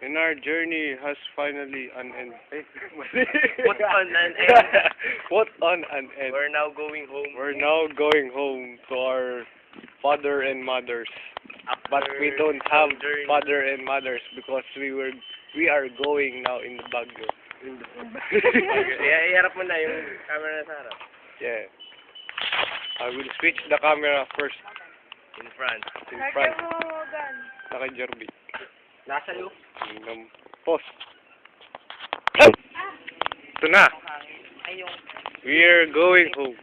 And our journey has finally an end. Put on an end. Put on an end. We're now going home. We're now going home to our father and mothers. But we don't have journey. father and mothers because we are going now in the Baguio. Iharap mo na yung camera na sa harap. Yeah. I will switch the camera first In front. in front. Naka Jorby. Nasa iyo. Post. Ito na. We're going home.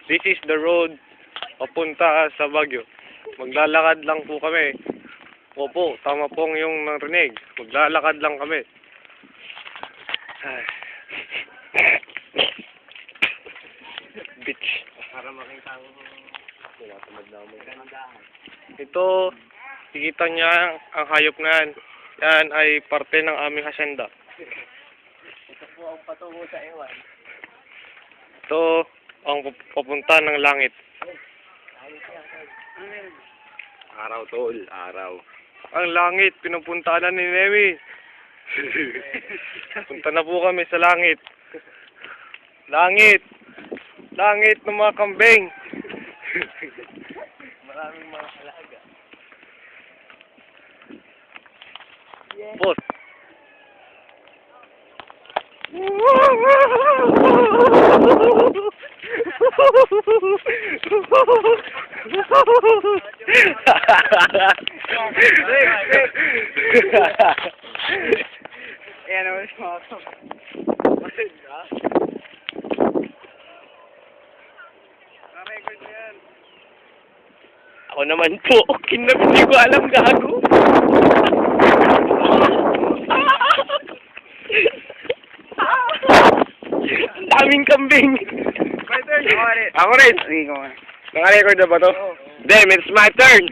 This is the road papunta sa Baguio. Maglalakad lang po kami. Opo, tama pong yung narinig. Maglalakad lang kami. Ay. Bitch. Para makita ko. Tinatamad na mo. Ito, kikita niya ang hayop na yan. Yan ay parte ng aming hasyenda. Ito po ang patungo sa ewan. Ito ang papunta ng langit. Araw tol, araw. Ang langit, pinupuntaan na ni Nemi. Punta na po kami sa langit. Langit! Langit ng mga kambing! Maraming mga alaga. Boss! Ayan naman siya mga kapatid. Na-record mo yan. Ako naman po, hindi ko alam gago. Ang daming kambing. My turn, ako rin. Ako rin. Sige, ko man. Naka-record na ba to? Oo. Damn, it's my turn!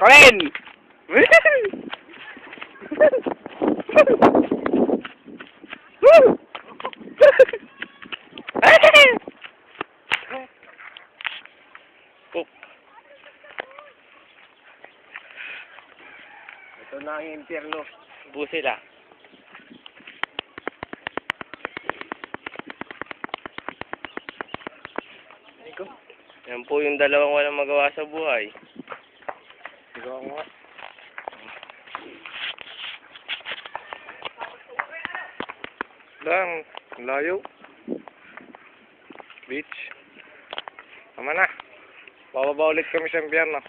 Ren! Oh. Ito na ang impyerno. Bu sila. Yan po yung dalawang walang magawa sa buhay. Sigaw nga. Lang, layo. Beach. Tama na. Bababa ulit kami sa impyerno.